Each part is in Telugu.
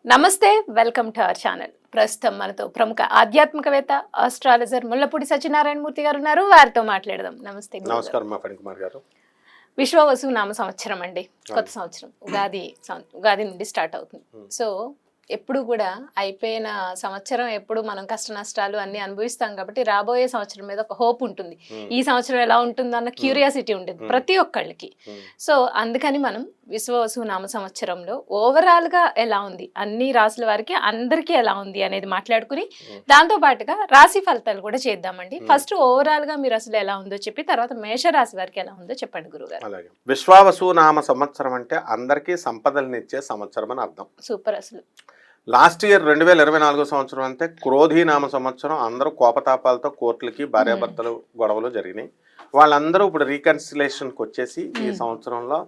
నమస్తే, వెల్కమ్ టు అవర్ ఛానల్. ప్రస్తుతం మనతో ప్రముఖ ఆధ్యాత్మికవేత్త, ఆస్ట్రాలజర్ ముల్లపూడి సత్యనారాయణ మూర్తి గారు ఉన్నారు. వారితో మాట్లాడదాం. నమస్తే గురుగారు. నమస్కారం మా ఫణికుమార్ గారు. విశ్వవసు నామ సంవత్సరం అండి, కొత్త సంవత్సరం ఉగాది నుండి స్టార్ట్ అవుతుంది. సో ఎప్పుడు కూడా అయిపోయిన సంవత్సరం ఎప్పుడు మనం కష్ట నష్టాలు అన్ని అనుభవిస్తాం కాబట్టి రాబోయే సంవత్సరం మీద ఒక హోప్ ఉంటుంది. ఈ సంవత్సరం ఎలా ఉంటుంది అన్న క్యూరియాసిటీ ఉంటుంది ప్రతి ఒక్కళ్ళకి. సో అందుకని మనం విశ్వవసు నామ సంవత్సరంలో ఓవరాల్ గా ఎలా ఉంది, అన్ని రాసుల వారికి అందరికీ ఎలా ఉంది అనేది మాట్లాడుకుని దాంతో పాటుగా రాశి ఫలితాలు కూడా చేద్దామండి. ఫస్ట్ ఓవరాల్ గా మీరు అసలు ఎలా ఉందో చెప్పి తర్వాత మేషరాశి వారికి ఎలా ఉందో చెప్పండి గురుగారు. అలాగే విశ్వావసు నామ సంవత్సరం అంటే అందరికీ సంపదలనిచ్చే సంవత్సరం అని అర్థం. సూపర్. అసలు లాస్ట్ ఇయర్ 2024 సంవత్సరం అంటే క్రోధి నామ సంవత్సరం. అందరూ కోపతాపాలతో కోర్టులకి భార్యాభర్తలు గొడవలు జరిగినాయి. వాళ్ళందరూ ఇప్పుడు రీకన్సిలేషన్కి వచ్చేసి ఈ సంవత్సరంలో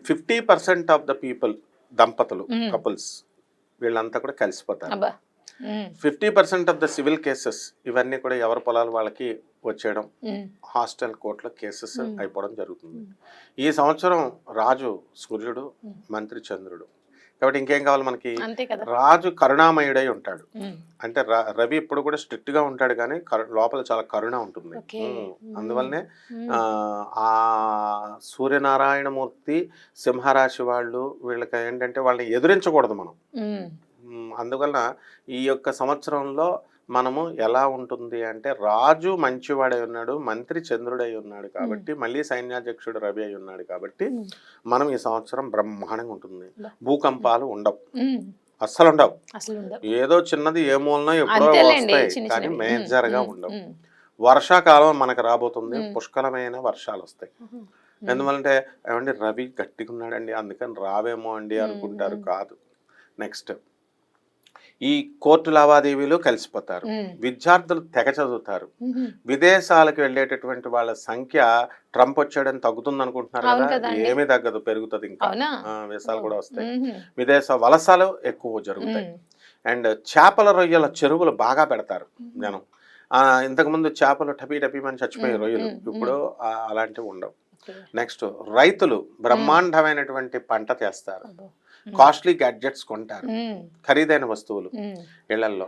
50% ఆఫ్ ద పీపుల్, దంపతులు, కపుల్స్ వీళ్ళంతా కూడా కలిసిపోతారు. 50% ఆఫ్ ద సివిల్ కేసెస్ ఇవన్నీ కూడా ఎవరి పొలాలు వాళ్ళకి వచ్చేయడం, హాస్టల్ కోర్టులో కేసెస్ అయిపోవడం జరుగుతుంది. ఈ సంవత్సరం రాజు సూర్యుడు, మంత్రి చంద్రుడు. కాబట్టి ఇంకేం కావాలి మనకి? రాజు కరుణామయుడై ఉంటాడు. అంటే రవి ఇప్పుడు కూడా స్ట్రిక్ట్ గా ఉంటాడు కానీ లోపల చాలా కరుణ ఉంటుంది. అందువల్లనే ఆ సూర్యనారాయణమూర్తి సింహరాశి వాళ్ళు, వీళ్ళకి ఏంటంటే వాళ్ళని ఎదురించకూడదు మనం. అందువలన ఈ యొక్క సంవత్సరంలో మనము ఎలా ఉంటుంది అంటే రాజు మంచివాడై ఉన్నాడు, మంత్రి చంద్రుడై ఉన్నాడు కాబట్టి, మళ్ళీ సైన్యాధ్యక్షుడు రవి అయి ఉన్నాడు కాబట్టి మనం ఈ సంవత్సరం బ్రహ్మాండంగా ఉంటుంది. భూకంపాలు ఉండవు, అస్సలు ఉండవు. ఏదో చిన్నది ఏ మూలనో ఎప్పుడో వస్తాయి కానీ మేజర్ గా ఉండవు. వర్షాకాలం మనకు రాబోతుంది, పుష్కలమైన వర్షాలు వస్తాయి. ఎందువల్లంటే ఏమండి రవి గట్టిగా ఉన్నాడండి అందుకని రావేమో అండి అనుకుంటారు, కాదు. నెక్స్ట్ ఈ కోర్టు లావాదేవీలు కలిసిపోతారు, విద్యార్థులు తెగ చదువుతారు, విదేశాలకు వెళ్ళేటటువంటి వాళ్ళ సంఖ్య ట్రంప్ వచ్చాడని తగ్గుతుంది అనుకుంటున్నారు కదా, ఏమీ తగ్గదు, పెరుగుతుంది. ఇంకా వీసాలు కూడా వస్తాయి, విదేశ వలసలు ఎక్కువ జరుగుతాయి. అండ్ చేపల రొయ్యల చెరువులు బాగా పెడతారు జనం. ఇంతకుముందు చేపలు టపీమని చచ్చిపోయే రొయ్యలు, ఇప్పుడు అలాంటివి ఉండవు. నెక్స్ట్ రైతులు బ్రహ్మాండమైనటువంటి పంట చేస్తారు, కాస్ట్లీ గ్యాడ్జెట్స్ కొంటారు, ఖరీదైన వస్తువులు ఇళ్లల్లో.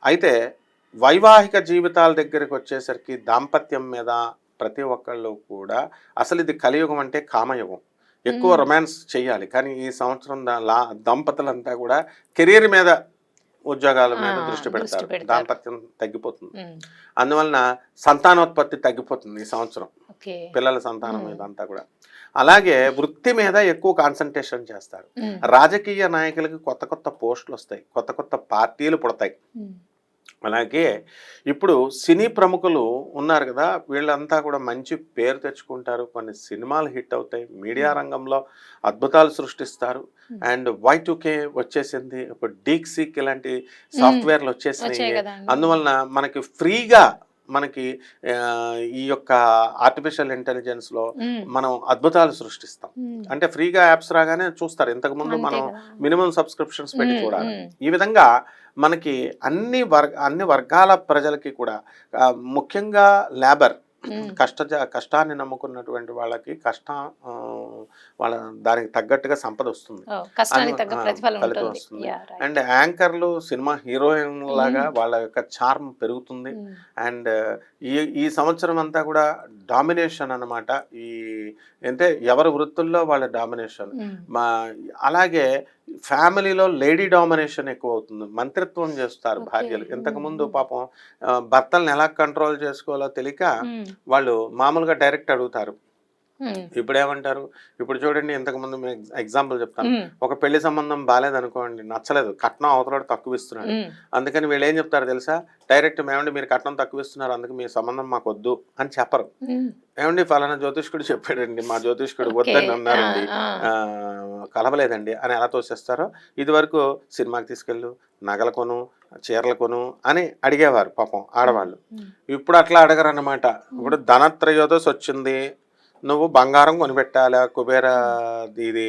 అయితే వైవాహిక జీవితాల దగ్గరికి వచ్చేసరికి దాంపత్యం మీద ప్రతి ఒక్కళ్ళు కూడా అసలు ఇది కలియుగం అంటే కామయుగం. ఎక్కువ రొమాన్స్ చేయాలి కానీ ఈ సంవత్సరం దంపతులంతా కూడా కెరీర్ మీద, ఉద్యోగాల మీద దృష్టి పెడతారు. దాంపత్యం తగ్గిపోతుంది. అందువలన సంతానోత్పత్తి తగ్గిపోతుంది ఈ సంవత్సరం, పిల్లల సంతానం మీద అంతా కూడా. అలాగే వృత్తి మీద ఎక్కువ కాన్సన్ట్రేషన్ చేస్తారు. రాజకీయ నాయకులకి కొత్త కొత్త పోస్టులు వస్తాయి, కొత్త కొత్త పార్టీలు పుడతాయి. అలాగే ఇప్పుడు సినీ ప్రముఖులు ఉన్నారు కదా, వీళ్ళంతా కూడా మంచి పేరు తెచ్చుకుంటారు, కొన్ని సినిమాలు హిట్ అవుతాయి, మీడియా రంగంలో అద్భుతాలు సృష్టిస్తారు. అండ్ Y2K వచ్చేసింది, ఇప్పుడు డీక్సీక్ ఇలాంటి సాఫ్ట్వేర్లు వచ్చేసినాయి. అందువలన మనకి ఫ్రీగా మనకి ఈ యొక్క ఆర్టిఫిషియల్ ఇంటెలిజెన్స్ లో మనం అద్భుతాలు సృష్టిస్తాం. అంటే ఫ్రీగా యాప్స్ రాగానే చూస్తారు, ఇంతకు ముందు మనం మినిమం సబ్స్క్రిప్షన్స్ పెట్టి చూడాలి. ఈ విధంగా మనకి అన్ని వర్గాల ప్రజలకి కూడా, ముఖ్యంగా లేబర్, కష్టాన్ని నమ్ముకున్నటువంటి వాళ్ళకి వాళ్ళ దానికి తగ్గట్టుగా సంపద వస్తుంది, ఫలితం వస్తుంది. అండ్ యాంకర్లు, సినిమా హీరోయిన్ లాగా వాళ్ళ యొక్క చార్మ్ పెరుగుతుంది. అండ్ ఈ సంవత్సరం అంతా కూడా డామినేషన్ అన్నమాట. అంటే ఎవరి వృత్తుల్లో వాళ్ళ డామినేషన్. అలాగే ఫ్యామిలీలో లేడీ డామినేషన్ ఎక్కువ అవుతుంది, మంత్రిత్వం చేస్తారు భార్యలు. ఇంతకుముందు పాపం భర్తలను ఎలా కంట్రోల్ చేసుకోవాలో తెలియక వాళ్ళు మామూలుగా డైరెక్ట్ అడుగుతారు. ఇప్పుడు ఏమంటారు, ఇప్పుడు చూడండి, ఇంతకుముందు ఎగ్జాంపుల్ చెప్తాను. ఒక పెళ్లి సంబంధం బాగాలేదనుకోండి, నచ్చలేదు, కట్నం అవతల తక్కువ ఇస్తున్నాడు, అందుకని వీళ్ళు ఏం చెప్తారు తెలుసా, డైరెక్ట్ ఏమండి మీరు కట్నం తక్కువ ఇస్తున్నారు అందుకు మీ సంబంధం మాకు వద్దు అని చెప్పరు. ఏమండి ఫలానా జ్యోతిష్కుడు చెప్పాడండి, మా జ్యోతిష్కుడు వద్దని అన్నారండి, కలవలేదండి అని ఎలా తోసేస్తారో. ఇది వరకు సినిమాకి తీసుకెళ్ళు, నగల కొను, చీరలు కొను అని అడిగేవారు పాపం ఆడవాళ్ళు. ఇప్పుడు అట్లా అడగరు అన్నమాట. ఇప్పుడు ధనత్రయోదశి వచ్చింది, నువ్వు బంగారం కొనిపెట్టాలా, కుబేర ఇది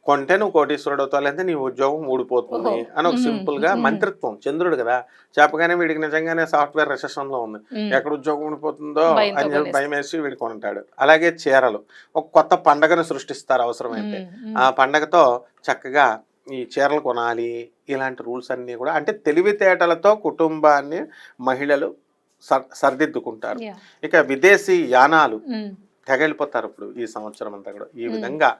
కొంటే నువ్వు కోటీశ్వరుడు అవుతావు, లేదంటే నీ ఉద్యోగం ఊడిపోతుంది అని ఒక సింపుల్ గా మంత్రిత్వం. చంద్రుడు కదా చెప్పగానే వీడికి నిజంగానే సాఫ్ట్వేర్ రిసెషన్ లో ఉంది, ఎక్కడ ఉద్యోగం ఊడిపోతుందో అని చెప్పి భయం వేసి వీడు కొంటాడు. అలాగే చీరలు, ఒక కొత్త పండగను సృష్టిస్తారు అవసరమైతే. ఆ పండగతో చక్కగా ఈ చీరలు కొనాలి ఇలాంటి రూల్స్ అన్నీ కూడా అంటే తెలివితేటలతో కుటుంబాన్ని మహిళలు సరిదిద్దుకుంటారు. ఇక విదేశీ యానాలు తెగలిపోతారు ఇప్పుడు ఈ సంవత్సరం అంతా కూడా. ఈ విధంగా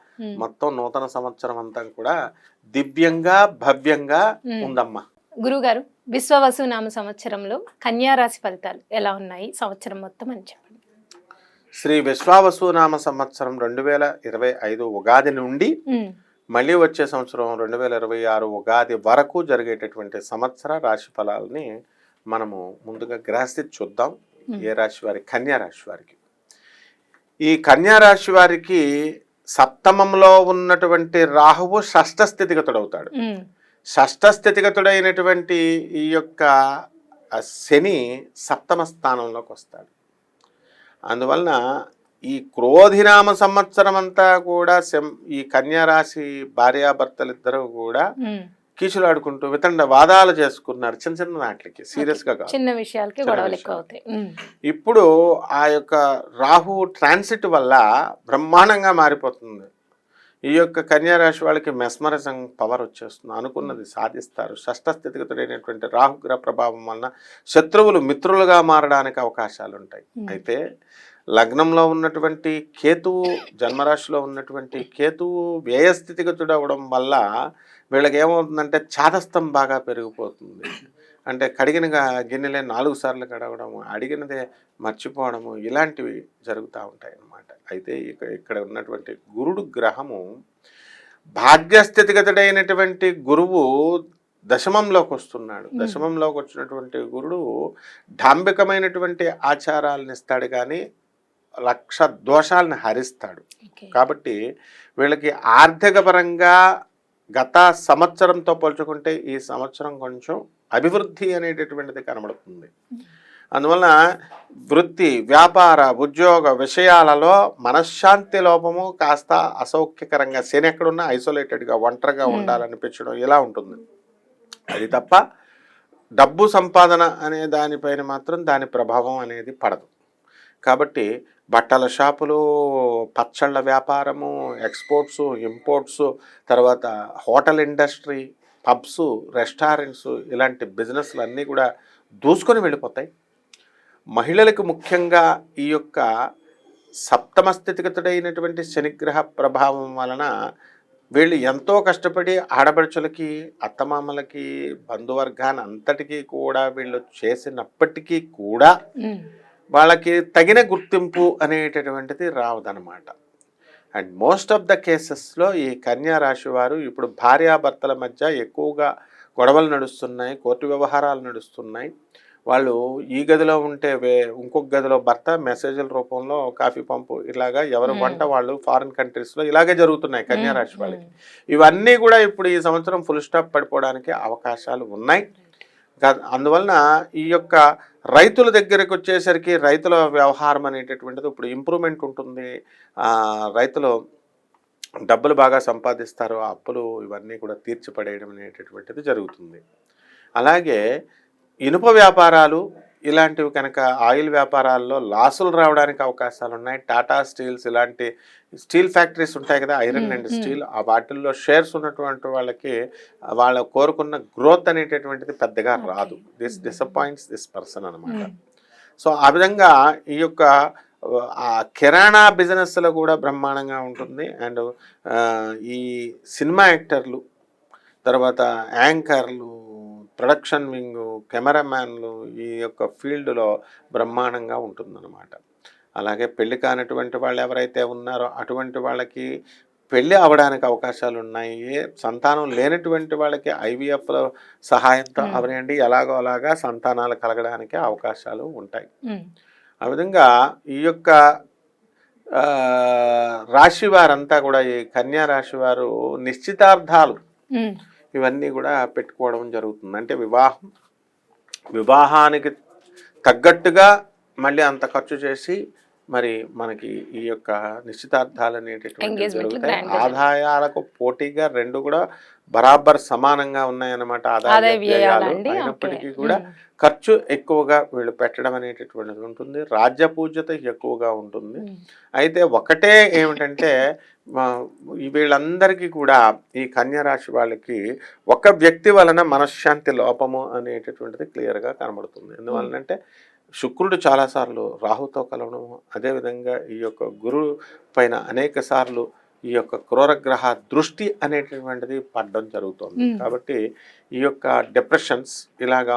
మొత్తం నూతన సంవత్సరం అంతా కూడా దివ్యంగా భవ్యంగా ఉందమ్మా. గురుగారు, విశ్వవసు నామ సంవత్సరంలో కన్యా రాశి ఫలితాలు ఎలా ఉన్నాయి సంవత్సరం మొత్తం అని చెప్పండి. శ్రీ విశ్వావసు నామ సంవత్సరం 2025 ఉగాది నుండి మళ్ళీ వచ్చే సంవత్సరం 2026 ఉగాది వరకు జరిగేటటువంటి సంవత్సర రాశి ఫలాలని మనము ముందుగా గ్రహస్థితి చూద్దాం. ఏ రాశి వారి? కన్యా రాశి వారికి. ఈ కన్యా రాశి వారికి సప్తమంలో ఉన్నటువంటి రాహువు షష్ఠ స్థితిగతుడవుతాడు. షష్ఠ స్థితిగతుడైనటువంటి ఈ యొక్క శని సప్తమ స్థానంలోకి వస్తాడు. అందువలన ఈ క్రోధినామ సంవత్సరం అంతా కూడా ఈ కన్యా రాశి భార్యాభర్తలిద్దరూ కూడా కీచులాడుకుంటూ వితండ వాదాలు చేసుకున్నారు. చిన్న చిన్న వాటికి, సీరియస్ గా కాదు, చిన్న విషయాలకి గొడవలు ఎక్కువ అవుతాయి. ఇప్పుడు ఆ యొక్క రాహు ట్రాన్సిట్ వల్ల బ్రహ్మాండంగా మారిపోతుంది. ఈ యొక్క కన్యా రాశి వాళ్ళకి మెస్మరిజం పవర్ వచ్చేస్తుంది. అనుకున్నది సాధిస్తారు. షష్ఠ స్థితిగతుడైనటువంటి రాహుగ్రహ ప్రభావం వలన శత్రువులు మిత్రులుగా మారడానికి అవకాశాలు ఉంటాయి. అయితే లగ్నంలో ఉన్నటువంటి కేతువు, జన్మరాశిలో ఉన్నటువంటి కేతువు వ్యయస్థితిగతుడు అవ్వడం వల్ల వీళ్ళకి ఏమవుతుందంటే చాదస్తం బాగా పెరిగిపోతుంది. అంటే కడిగిన గిన్నెలే 4 సార్లు కడగడము, అడిగినదే మర్చిపోవడము, ఇలాంటివి జరుగుతూ ఉంటాయి అన్నమాట. అయితే ఇక్కడ ఉన్నటువంటి గురుడు గ్రహము భాగ్యస్థితిగతుడైనటువంటి గురువు దశమంలోకి వస్తున్నాడు. దశమంలోకి వచ్చినటువంటి గురుడు డాంబికమైనటువంటి ఆచారాలను ఇస్తాడు, కానీ లక్ష దోషాలను హరిస్తాడు. కాబట్టి వీళ్ళకి ఆర్థిక పరంగా గత సంవత్సరంతో పోల్చుకుంటే ఈ సంవత్సరం కొంచెం అభివృద్ధి అనేటటువంటిది కనబడుతుంది. అందువలన వృత్తి, వ్యాపార, ఉద్యోగ విషయాలలో మనశ్శాంతి లోపము, కాస్త అసౌఖ్యకరంగా, శని ఎక్కడున్నా ఐసోలేటెడ్గా ఒంటరిగా ఉండాలనిపించడం ఇలా ఉంటుంది. అది తప్ప డబ్బు సంపాదన అనే దానిపైన మాత్రం దాని ప్రభావం అనేది పడదు. కాబట్టి బట్టల షాపులు, పచ్చళ్ళ వ్యాపారము, ఎక్స్పోర్ట్స్, ఇంపోర్ట్స్, తర్వాత హోటల్ ఇండస్ట్రీ, పబ్స్, రెస్టారెంట్స్, ఇలాంటి బిజినెస్లు అన్నీ కూడా దూసుకొని వెళ్ళిపోతాయి. మహిళలకు ముఖ్యంగా ఈ యొక్క సప్తమ స్థితిగతుడైనటువంటి శనిగ్రహ ప్రభావం వలన వీళ్ళు ఎంతో కష్టపడి ఆడపడుచులకి, అత్తమామలకి, బంధువర్గాన్ని అంతటికీ కూడా వీళ్ళు చేసినప్పటికీ కూడా వాళ్ళకి తగిన గుర్తింపు అనేటటువంటిది రావదనమాట. అండ్ మోస్ట్ ఆఫ్ ద కేసెస్లో ఈ కన్యా రాశి వారు ఇప్పుడు భార్యాభర్తల మధ్య ఎక్కువగా గొడవలు నడుస్తున్నాయి, కోర్టు వ్యవహారాలు నడుస్తున్నాయి. వాళ్ళు ఈ గదిలో ఉంటే ఇంకొక గదిలో భర్త మెసేజ్ల రూపంలో కాఫీ పంపు, ఇలాగా ఎవరు వంట వాళ్ళు ఫారిన్ కంట్రీస్లో ఇలాగే జరుగుతున్నాయి కన్యా రాశి వాళ్ళకి. ఇవన్నీ కూడా ఇప్పుడు ఈ సంవత్సరం ఫుల్ స్టాప్ పడిపోవడానికి అవకాశాలు ఉన్నాయి. అందువలన ఈ యొక్క రైతుల దగ్గరకు వచ్చేసరికి రైతుల వ్యవహారం అనేటటువంటిది ఇప్పుడు ఇంప్రూవ్మెంట్ ఉంటుంది. రైతులు డబ్బులు బాగా సంపాదిస్తారు, అప్పులు ఇవన్నీ కూడా తీర్చిపడేయడం అనేటటువంటిది జరుగుతుంది. అలాగే ఇనుప వ్యాపారాలు ఇలాంటివి కనుక, ఆయిల్ వ్యాపారాల్లో లాసులు రావడానికి అవకాశాలు ఉన్నాయి. టాటా స్టీల్స్ ఇలాంటి స్టీల్ ఫ్యాక్టరీస్ ఉంటాయి కదా, ఐరన్ అండ్ స్టీల్, ఆ వాటిల్లో షేర్స్ ఉన్నటువంటి వాళ్ళకి వాళ్ళ కోరుకున్న గ్రోత్ అనేటటువంటిది పెద్దగా రాదు. దిస్ డిసప్పాయింట్స్ దిస్ పర్సన్ అనమాట. సో ఆ విధంగా ఈ యొక్క కిరాణా బిజినెస్లో కూడా బ్రహ్మాండంగా ఉంటుంది. అండ్ ఈ సినిమా యాక్టర్లు, తర్వాత యాంకర్లు, ప్రొడక్షన్ వింగ్, కెమెరామ్యాన్లు, ఈ యొక్క ఫీల్డ్లో బ్రహ్మాండంగా ఉంటుందన్నమాట. అలాగే పెళ్లి కానటువంటి వాళ్ళు ఎవరైతే ఉన్నారో అటువంటి వాళ్ళకి పెళ్ళి అవ్వడానికి అవకాశాలు ఉన్నాయి. సంతానం లేనటువంటి వాళ్ళకి IVF సహాయంతో అవనండి ఎలాగో అలాగా సంతానాలు కలగడానికి అవకాశాలు ఉంటాయి. ఆ విధంగా ఈ యొక్క రాశి వారంతా కూడా, ఈ కన్యా రాశి వారు నిశ్చితార్థాలు ఇవన్నీ కూడా పెట్టుకోవడం జరుగుతుంది. అంటే వివాహానికి తగ్గట్టుగా మళ్ళీ అంత ఖర్చు చేసి మరి మనకి ఈ యొక్క నిశ్చితార్థాలు అనేటటువంటి జరుగుతాయి. ఆదాయాలకు పోటీగా రెండు కూడా బరాబర్ సమానంగా ఉన్నాయన్నమాట. ఆదాయ వ్యయాలు అయినప్పటికీ కూడా ఖర్చు ఎక్కువగా వీళ్ళు పెట్టడం అనేటటువంటిది ఉంటుంది. రాజ్య పూజ్యత ఎక్కువగా ఉంటుంది. అయితే ఒకటే ఏమిటంటే వీళ్ళందరికీ కూడా ఈ కన్యా రాశి వాళ్ళకి ఒక వ్యక్తి వలన మనశ్శాంతి లోపము అనేటటువంటిది క్లియర్గా కనబడుతుంది. ఎందువలనంటే శుక్రుడు చాలాసార్లు రాహుతో కలవడము, అదేవిధంగా ఈ యొక్క గురువు పైన అనేక సార్లు ఈ యొక్క క్రూరగ్రహ దృష్టి అనేటటువంటిది పడడం జరుగుతుంది. కాబట్టి ఈ యొక్క డిప్రెషన్స్, ఇలాగా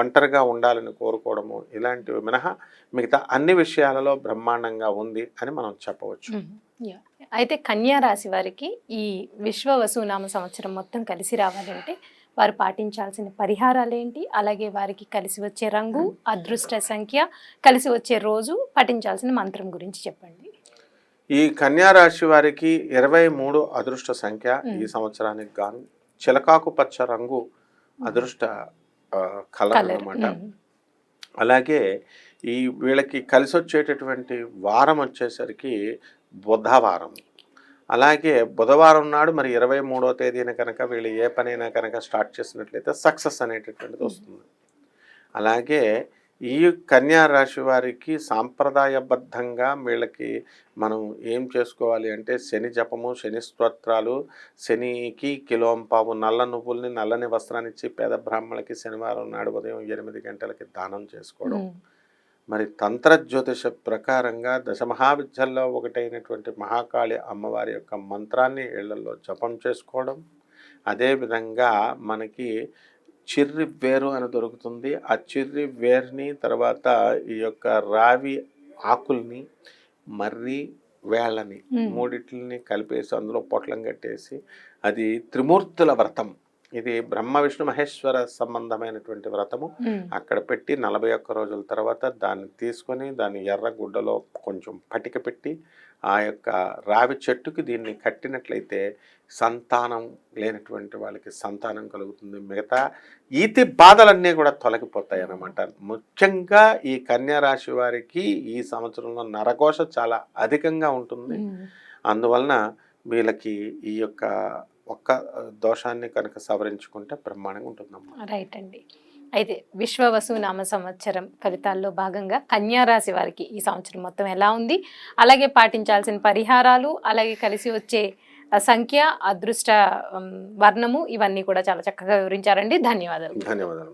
ఒంటరిగా ఉండాలని కోరుకోవడము, ఇలాంటివి మినహా మిగతా అన్ని విషయాలలో బ్రహ్మాండంగా ఉంది అని మనం చెప్పవచ్చు. అయితే కన్యా రాశి వారికి ఈ విశ్వవసునామ సంవత్సరం మొత్తం కలిసి రావాలంటే వారు పాటించాల్సిన పరిహారాలు ఏంటి, అలాగే వారికి కలిసి వచ్చే రంగు, అదృష్ట సంఖ్య, కలిసి వచ్చే రోజు, పఠించాల్సిన మంత్రం గురించి చెప్పండి. ఈ కన్యా రాశి వారికి 23 అదృష్ట సంఖ్య ఈ సంవత్సరానికి గాను. చిలకాకు పచ్చ రంగు అదృష్ట కలర్ అన్నమాట. అలాగే ఈ వీళ్ళకి కలిసి వచ్చేటటువంటి వారం వచ్చేసరికి బుధవారం. అలాగే బుధవారం నాడు మరి 23వ తేదీన కనుక వీళ్ళు ఏ పనైనా కనుక స్టార్ట్ చేసినట్లయితే సక్సెస్ అనేటటువంటిది వస్తుంది. అలాగే ఈ కన్యా రాశి వారికి సాంప్రదాయబద్ధంగా వీళ్ళకి మనం ఏం చేసుకోవాలి అంటే శని జపము, శని స్తోత్రాలు, శనికి కిలోంపావు నల్ల నువ్వుల్ని, నల్లని వస్త్రాన్ని ఇచ్చి పేద బ్రాహ్మణులకి శనివారం నాడు ఉదయం 8 గంటలకి దానం చేసుకోవడం. మరి తంత్ర జ్యోతిష ప్రకారంగా దశమహావిద్యల్లో ఒకటైనటువంటి మహాకాళి అమ్మవారి యొక్క మంత్రాన్ని ఇళ్లలో జపం చేసుకోవడం. అదేవిధంగా మనకి చిర్రి వేరు అని దొరుకుతుంది. ఆ చిర్రి వేరుని, తర్వాత ఈ యొక్క రావి ఆకుల్ని, మర్రి వేళ్ళని మూడిట్లని కలిపేసి అందులో పొట్లం కట్టేసి, అది త్రిమూర్తుల వ్రతం. ఇది బ్రహ్మ విష్ణు మహేశ్వర సంబంధమైనటువంటి వ్రతము. అక్కడ పెట్టి 41 రోజుల తర్వాత దాన్ని తీసుకొని దాన్ని ఎర్ర గుడ్డలో కొంచెం పటిక పెట్టి ఆ యొక్క రావి చెట్టుకి దీన్ని కట్టినట్లయితే సంతానం లేనటువంటి వాళ్ళకి సంతానం కలుగుతుంది. మిగతా ఈతి బాధలన్నీ కూడా తొలగిపోతాయి అన్నమాట. ముఖ్యంగా ఈ కన్యా రాశి వారికి ఈ సంవత్సరంలో నరఘోష చాలా అధికంగా ఉంటుంది. అందువలన వీళ్ళకి ఈ యొక్క ఒక్క దోషాన్ని కనుక సవరించుకుంటే బ్రహ్మాండంగా ఉంటుందమ్మా. రైట్ అండి. అయితే విశ్వవసునామ సంవత్సరం ఫలితాల్లో భాగంగా కన్యా రాశి వారికి ఈ సంవత్సరం మొత్తం ఎలా ఉంది, అలాగే పాటించాల్సిన పరిహారాలు, అలాగే కలిసి వచ్చే సంఖ్య, అదృష్ట వర్ణము, ఇవన్నీ కూడా చాలా చక్కగా వివరించారండి. ధన్యవాదాలు. ధన్యవాదాలు.